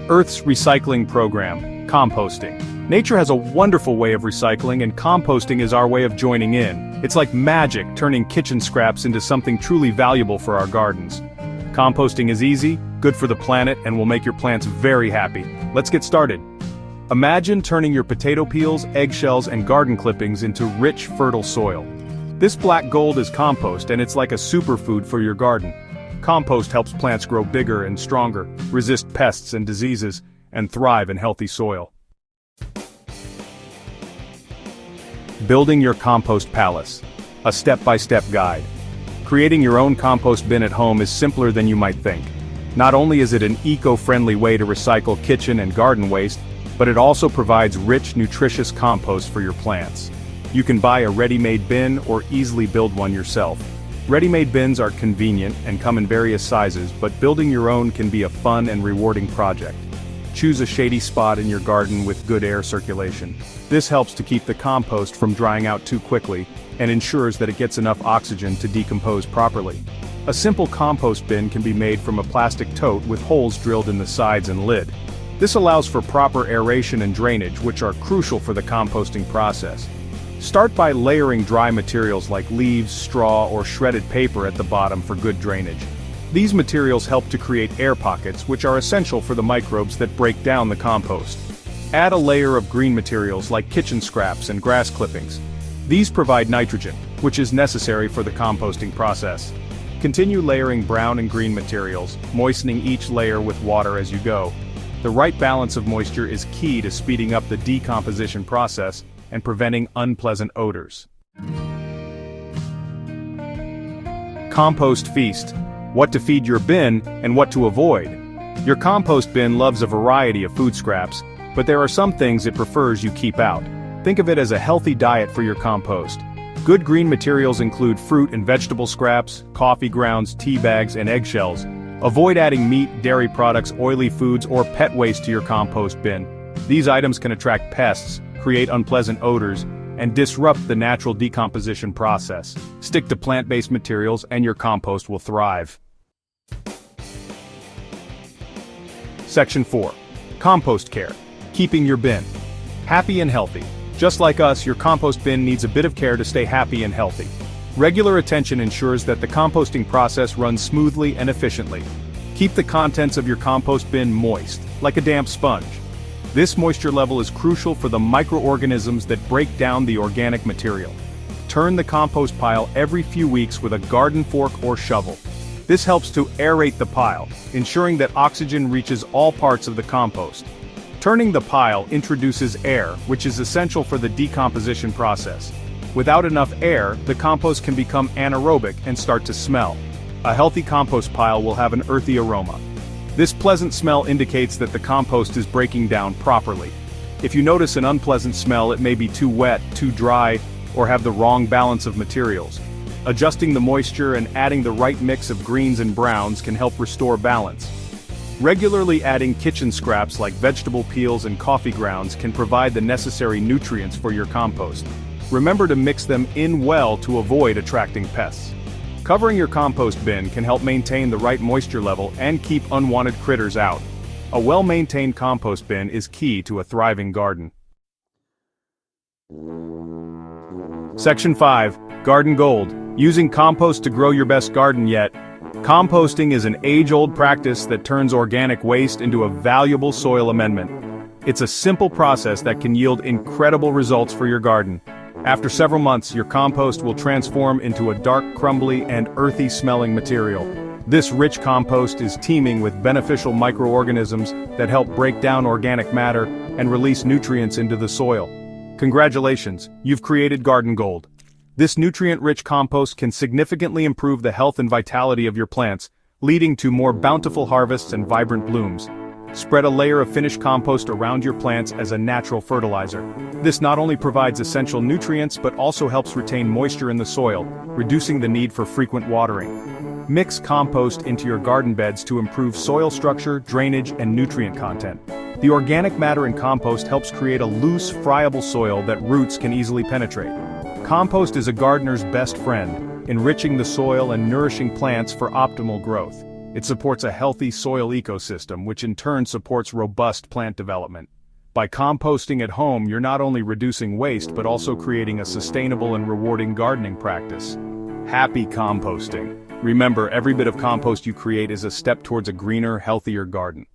Earth's recycling program, composting. Nature has a wonderful way of recycling, and composting is our way of joining in. It's like magic, turning kitchen scraps into something truly valuable for our gardens. Composting is easy, good for the planet, and will make your plants very happy. Let's get started. Imagine turning your potato peels, eggshells, and garden clippings into rich, fertile soil. This black gold is compost, and it's like a superfood for your garden. Compost helps plants grow bigger and stronger, resist pests and diseases, and thrive in healthy soil. Building your compost palace. A step-by-step guide. Creating your own compost bin at home is simpler than you might think. Not only is it an eco-friendly way to recycle kitchen and garden waste, but it also provides rich, nutritious compost for your plants. You can buy a ready-made bin or easily build one yourself. Ready-made bins are convenient and come in various sizes, but building your own can be a fun and rewarding project. Choose a shady spot in your garden with good air circulation. This helps to keep the compost from drying out too quickly and ensures that it gets enough oxygen to decompose properly. A simple compost bin can be made from a plastic tote with holes drilled in the sides and lid. This allows for proper aeration and drainage, which are crucial for the composting process. Start by layering dry materials like leaves, straw, or shredded paper at the bottom for good drainage. These materials help to create air pockets, which are essential for the microbes that break down the compost. Add a layer of green materials like kitchen scraps and grass clippings. These provide nitrogen, which is necessary for the composting process. Continue layering brown and green materials, moistening each layer with water as you go. The right balance of moisture is key to speeding up the decomposition process and preventing unpleasant odors. Compost feast. What to feed your bin and what to avoid. Your compost bin loves a variety of food scraps, but there are some things it prefers you keep out. Think of it as a healthy diet for your compost. Good green materials include fruit and vegetable scraps, coffee grounds, tea bags, and eggshells. Avoid adding meat, dairy products, oily foods, or pet waste to your compost bin. These items can attract pests, create unpleasant odors, and disrupt the natural decomposition process. Stick to plant-based materials and your compost will thrive. Section 4. Compost care. Keeping your bin happy and healthy. Just like us, your compost bin needs a bit of care to stay happy and healthy. Regular attention ensures that the composting process runs smoothly and efficiently. Keep the contents of your compost bin moist, like a damp sponge. This moisture level is crucial for the microorganisms that break down the organic material. Turn the compost pile every few weeks with a garden fork or shovel. This helps to aerate the pile, ensuring that oxygen reaches all parts of the compost. Turning the pile introduces air, which is essential for the decomposition process. Without enough air, the compost can become anaerobic and start to smell. A healthy compost pile will have an earthy aroma. This pleasant smell indicates that the compost is breaking down properly. If you notice an unpleasant smell, it may be too wet, too dry, or have the wrong balance of materials. Adjusting the moisture and adding the right mix of greens and browns can help restore balance. Regularly adding kitchen scraps like vegetable peels and coffee grounds can provide the necessary nutrients for your compost. Remember to mix them in well to avoid attracting pests. Covering your compost bin can help maintain the right moisture level and keep unwanted critters out. A well-maintained compost bin is key to a thriving garden. Section 5. Garden Gold. Using compost to grow your best garden yet. Composting is an age-old practice that turns organic waste into a valuable soil amendment. It's a simple process that can yield incredible results for your garden. After several months, your compost will transform into a dark, crumbly, and earthy-smelling material. This rich compost is teeming with beneficial microorganisms that help break down organic matter and release nutrients into the soil. Congratulations, you've created Garden Gold. This nutrient-rich compost can significantly improve the health and vitality of your plants, leading to more bountiful harvests and vibrant blooms. Spread a layer of finished compost around your plants as a natural fertilizer. This not only provides essential nutrients but also helps retain moisture in the soil, reducing the need for frequent watering. Mix compost into your garden beds to improve soil structure, drainage, and nutrient content. The organic matter in compost helps create a loose, friable soil that roots can easily penetrate. Compost is a gardener's best friend, enriching the soil and nourishing plants for optimal growth. It supports a healthy soil ecosystem, which in turn supports robust plant development. By composting at home, you're not only reducing waste but also creating a sustainable and rewarding gardening practice. Happy composting. Remember, every bit of compost you create is a step towards a greener, healthier garden.